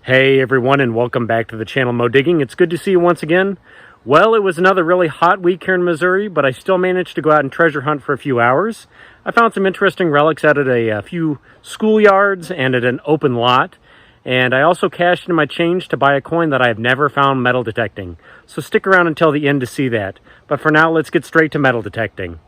Hey everyone, and welcome back to the channel Mo Digging. It's good to see you once again. Well, it was another really hot week here in Missouri, but I still managed to go out and treasure hunt for a few hours. I found some interesting relics out at a few schoolyards and at an open lot. And I also cashed in my change to buy a coin that I have never found metal detecting. So stick around until the end to see that. But for now, let's get straight to metal detecting.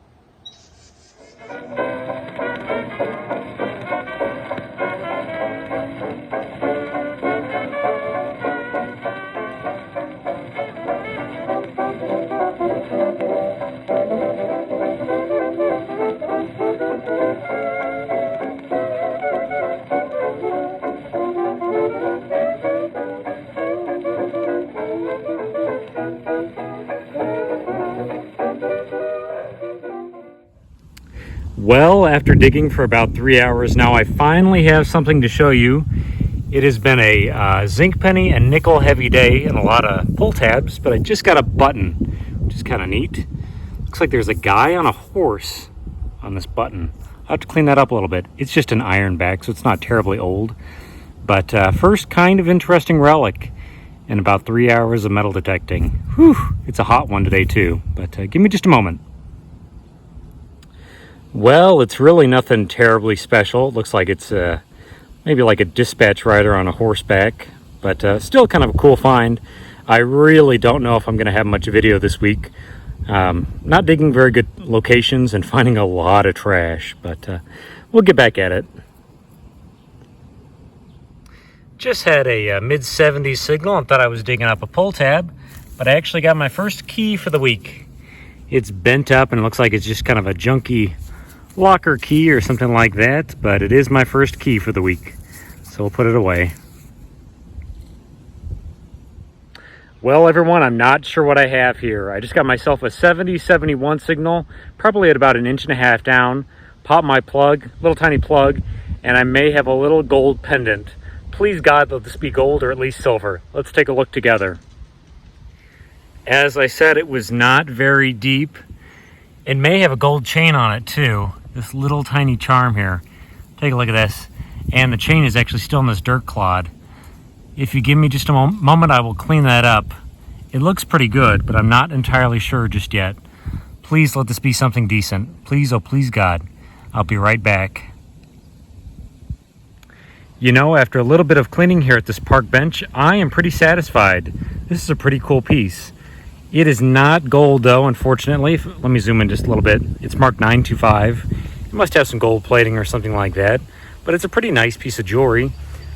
Well, after digging for about 3 hours now, I finally have something to show you. It has been a zinc penny and nickel heavy day and a lot of pull tabs, but I just got a button, which is kind of neat. Looks like there's a guy on a horse on this button. I'll have to clean that up a little bit. It's just an ironback, so it's not terribly old. But first kind of interesting relic in about 3 hours of metal detecting. Whew, it's a hot one today too, but give me just a moment. Well, it's really nothing terribly special. It looks like it's maybe like a dispatch rider on a horseback, but still kind of a cool find. I really don't know if I'm going to have much video this week. Not digging very good locations and finding a lot of trash, but we'll get back at it. Just had a mid-70s signal and thought I was digging up a pull tab, but I actually got my first key for the week. It's bent up and it looks like it's just kind of a junky locker key or something like that, but it is my first key for the week, so we'll put it away. Well, everyone, I'm not sure what I have here. I just got myself a 70-71 signal, probably at about 1.5 inches down. Pop my plug, little tiny plug, and I may have a little gold pendant. Please God, let this be gold or at least silver. Let's take a look together. As I said, it was not very deep. It may have a gold chain on it too. This little tiny charm here. Take a look at this. And the chain is actually still in this dirt clod. If you give me just a moment, I will clean that up. It looks pretty good, but I'm not entirely sure just yet. Please let this be something decent. Please, oh please God. I'll be right back. You know, after a little bit of cleaning here at this park bench, I am pretty satisfied. This is a pretty cool piece. It is not gold though, unfortunately. Let me zoom in just a little bit. It's marked 925. It must have some gold plating or something like that, but it's a pretty nice piece of jewelry.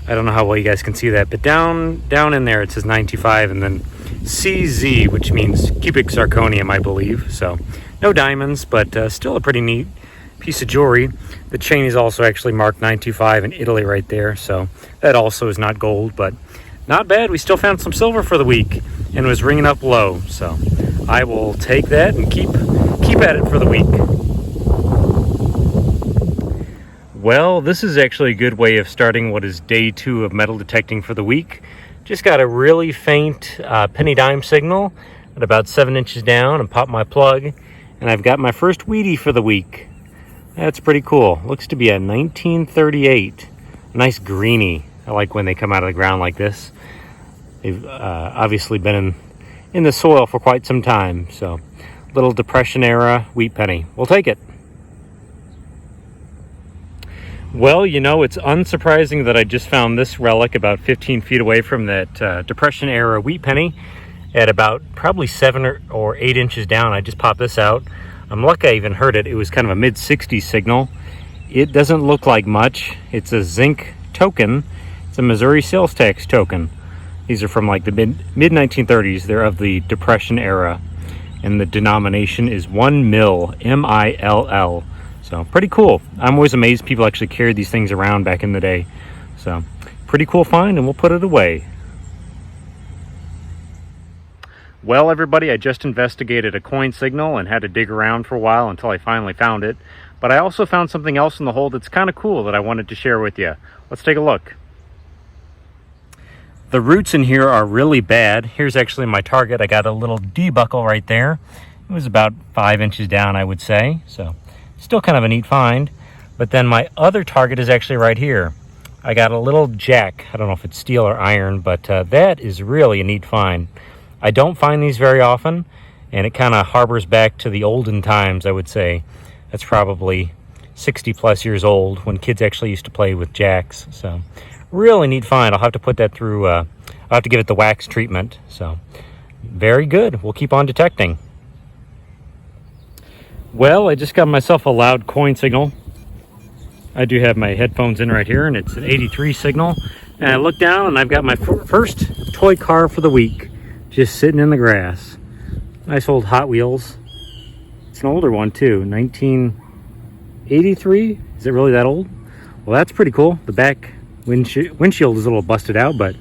I don't know how well you guys can see that, but down in there it says 925 and then CZ, which means cubic zirconium, I believe. So no diamonds, but still a pretty neat piece of jewelry. The chain is also actually marked 925 in Italy right there, so that also is not gold, but not bad. We still found some silver for the week and it was ringing up low, so I will take that and keep at it for the week. Well, this is actually a good way of starting what is day 2 of metal detecting for the week. Just got a really faint penny dime signal at about 7 inches down and popped my plug, and I've got my first Wheatie for the week. That's pretty cool. Looks to be a 1938. A nice greenie. I like when they come out of the ground like this. They've obviously been in the soil for quite some time, so little Depression era wheat penny. We'll take it. Well, you know, it's unsurprising that I just found this relic about 15 feet away from that Depression era wheat penny at about probably 7 or 8 inches down. I just popped this out. I'm lucky I even heard it. It was kind of a mid-60s signal. It doesn't look like much. It's a zinc token. It's a Missouri sales tax token. These are from like the mid-1930s. They're of the Depression era. And the denomination is 1 mil, M-I-L-L. So pretty cool. I'm always amazed people actually carried these things around back in the day. So pretty cool find, and we'll put it away. Well, everybody, I just investigated a coin signal and had to dig around for a while until I finally found it. But I also found something else in the hole that's kind of cool that I wanted to share with you. Let's take a look. The roots in here are really bad. Here's actually my target. I got a little D-buckle right there. It was about 5 inches down, I would say. So still kind of a neat find. But then my other target is actually right here. I got a little jack. I don't know if it's steel or iron, but that is really a neat find. I don't find these very often, and it kind of harbors back to the olden times, I would say. That's probably 60 plus years old when kids actually used to play with jacks. So really neat find. I'll have to put that through, I'll have to give it the wax treatment. So very good. We'll keep on detecting. Well, I just got myself a loud coin signal. I do have my headphones in right here, and it's an 83 signal. And I look down and I've got my first toy car for the week just sitting in the grass. Nice old Hot Wheels. It's an older one too, 1983. Is it really that old? Well, that's pretty cool. The back windshield is a little busted out, but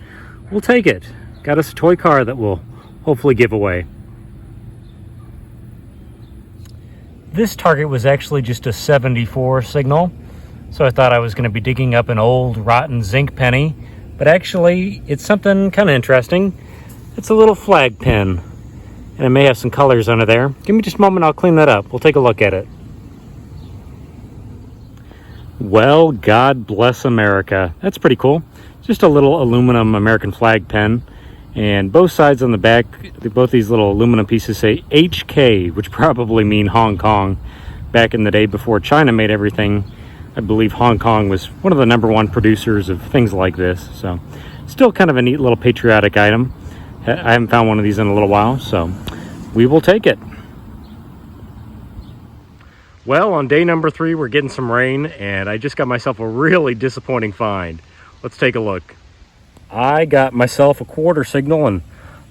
we'll take it. Got us a toy car that we'll hopefully give away. This target was actually just a 74 signal, so I thought I was going to be digging up an old rotten zinc penny, but actually it's something kind of interesting. It's a little flag pin, and it may have some colors under there. Give me just a moment, I'll clean that up. We'll take a look at it. Well, God bless America. That's pretty cool. Just a little aluminum American flag pin. And both sides on the back, both these little aluminum pieces say HK, which probably mean Hong Kong. Back in the day before China made everything, I believe Hong Kong was one of the #1 producers of things like this. So still kind of a neat little patriotic item. I haven't found one of these in a little while, so we will take it. Well, on day number 3, we're getting some rain, and I just got myself a really disappointing find. Let's take a look. I got myself a quarter signal and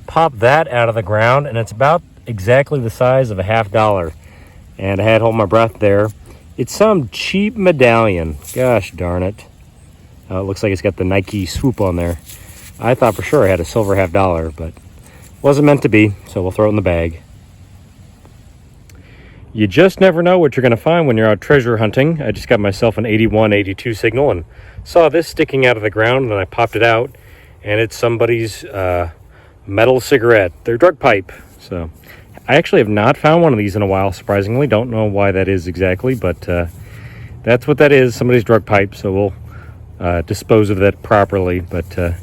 popped that out of the ground, and it's about exactly the size of a $50. And I had to hold my breath there. It's some cheap medallion. Gosh darn it. It looks like it's got the Nike swoop on there. I thought for sure I had a silver $50, but wasn't meant to be, so we'll throw it in the bag. You just never know what you're going to find when you're out treasure hunting. I just got myself an 81, 82 signal and saw this sticking out of the ground, and I popped it out, and it's somebody's metal cigarette, their drug pipe. So I actually have not found one of these in a while, surprisingly. Don't know why that is exactly, but that's what that is, somebody's drug pipe. So we'll dispose of that properly. But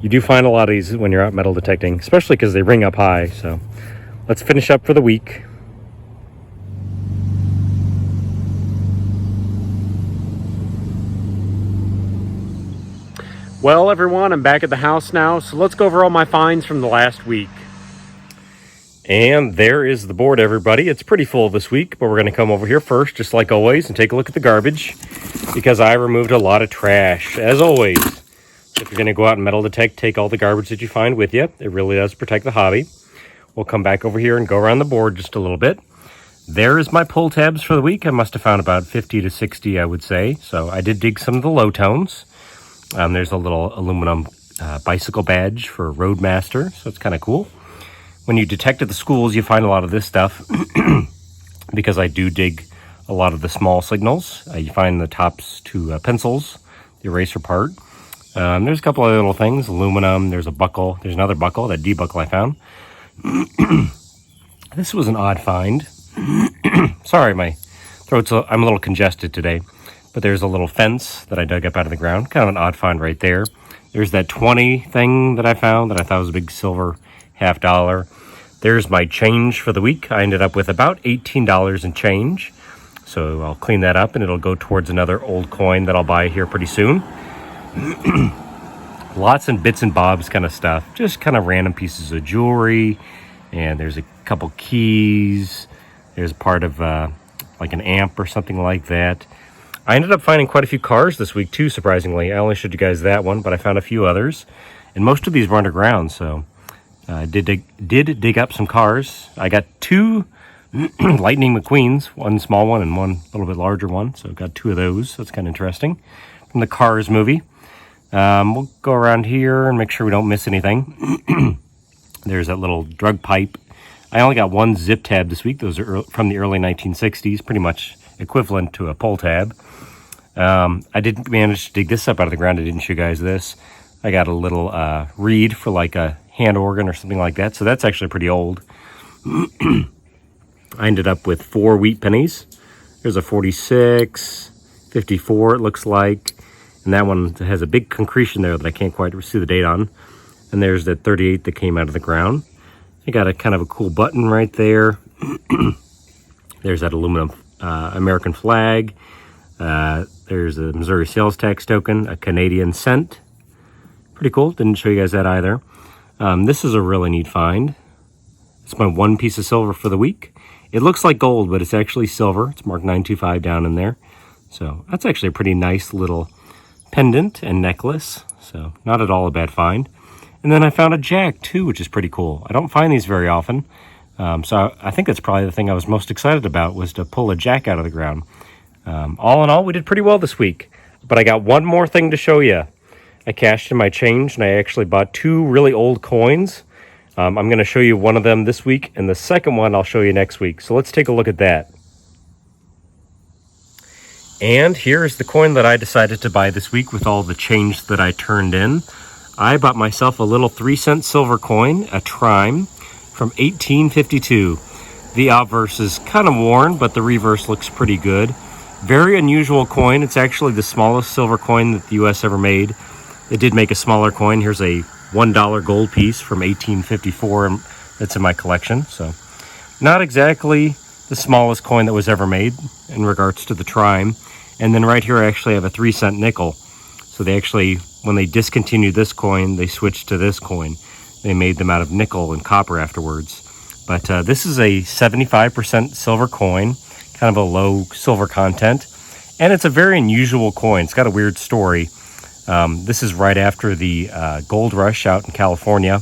you do find a lot of these when you're out metal detecting, especially because they ring up high. So let's finish up for the week. Well, everyone, I'm back at the house now, so let's go over all my finds from the last week. And there is the board, everybody. It's pretty full this week, but we're going to come over here first, just like always, and take a look at the garbage, because I removed a lot of trash, as always. If you're going to go out and metal detect, take all the garbage that you find with you. It really does protect the hobby. We'll come back over here and go around the board just a little bit. There's my pull tabs for the week. I must have found about 50 to 60, I would say. So I did dig some of the low tones. There's a little aluminum bicycle badge for Roadmaster, so it's kind of cool. When you detect at the schools, you find a lot of this stuff because I do dig a lot of the small signals. You find the tops to pencils, the eraser part. There's a couple of little things, aluminum, there's a buckle, there's another buckle, that D-buckle I found. This was an odd find. Sorry, my throat's, I'm a little congested today. But there's a little fence that I dug up out of the ground. Kind of an odd find right there. There's that 20 thing that I found that I thought was a big silver $50. There's my change for the week. I ended up with about $18 in change. So I'll clean that up and it'll go towards another old coin that I'll buy here pretty soon. Lots and bits and bobs kind of stuff. Just kind of random pieces of jewelry. And there's a couple keys. There's part of like an amp or something like that. I ended up finding quite a few cars this week too, surprisingly. I only showed you guys that one, but I found a few others. And most of these were underground, so I did dig up some cars. I got 2 Lightning McQueens, one small one and one a little bit larger one. So got 2 of those. That's kind of interesting. From the Cars movie. We'll go around here and make sure we don't miss anything. There's that little drug pipe. I only got 1 zip tab this week. Those are from the early 1960s, pretty much equivalent to a pull tab. I did manage to dig this up out of the ground. I didn't show you guys this. I got a little reed for like a hand organ or something like that. So that's actually pretty old. I ended up with 4 wheat pennies. There's a 46, 54 it looks like, And that one has a big concretion there that I can't quite see the date on. And there's that 38 that came out of the ground. I got a kind of a cool button right there. There's that aluminum American flag. There's a Missouri sales tax token, a Canadian cent. Pretty cool. Didn't show you guys that either. This is a really neat find. It's my one piece of silver for the week. It looks like gold, but it's actually silver. It's marked 925 down in there. So that's actually a pretty nice little pendant and necklace. So not at all a bad find. And then I found a jack too, which is pretty cool. I don't find these very often. So I think that's probably the thing I was most excited about, was to pull a jack out of the ground. All in all, we did pretty well this week. But I got one more thing to show you. I cashed in my change, and I actually bought 2 really old coins. I'm going to show you one of them this week, and the second one I'll show you next week. So let's take a look at that. And here's the coin that I decided to buy this week with all the change that I turned in. I bought myself a little 3-cent silver coin, a Trime, from 1852. The obverse is kind of worn, but the reverse looks pretty good. Very unusual coin. It's actually the smallest silver coin that the U.S. ever made. It did make a smaller coin. Here's a $1 gold piece from 1854 that's in my collection. So not exactly the smallest coin that was ever made in regards to the Trime. And then right here I actually have a 3-cent nickel. So they actually, when they discontinued this coin, they switched to this coin. They made them out of nickel and copper afterwards. But this is a 75% silver coin, kind of a low silver content. And it's a very unusual coin. It's got a weird story. This is right after the gold rush out in California.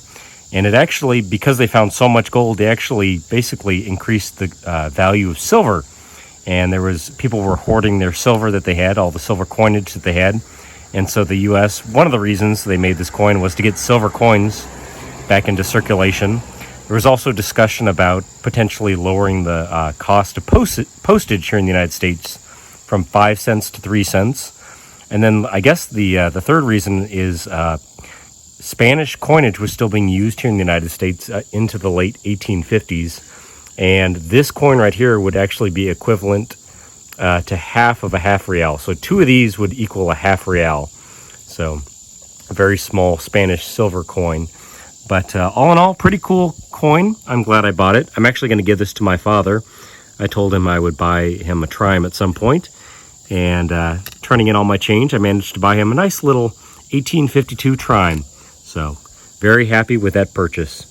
And it actually, because they found so much gold, they actually basically increased the value of silver. And there was, people were hoarding their silver that they had, all the silver coinage that they had. And so the U.S., one of the reasons they made this coin was to get silver coins back into circulation. There was also discussion about potentially lowering the cost of postage here in the United States from 5 cents to 3 cents. And then I guess the third reason is Spanish coinage was still being used here in the United States into the late 1850s. And this coin right here would actually be equivalent to half of a half real. So 2 of these would equal a half real. So a very small Spanish silver coin. But all in all, pretty cool coin. I'm glad I bought it. I'm actually going to give this to my father. I told him I would buy him a Trime at some point. And turning in all my change, I managed to buy him a nice little 1852 Trime. So very happy with that purchase.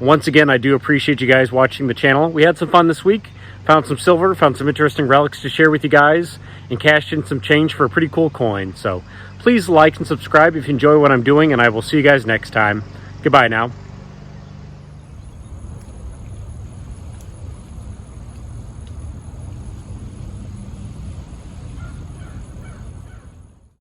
Once again, I do appreciate you guys watching the channel. We had some fun this week. Found some silver, found some interesting relics to share with you guys, and cashed in some change for a pretty cool coin. So please like and subscribe if you enjoy what I'm doing, and I will see you guys next time. Goodbye now.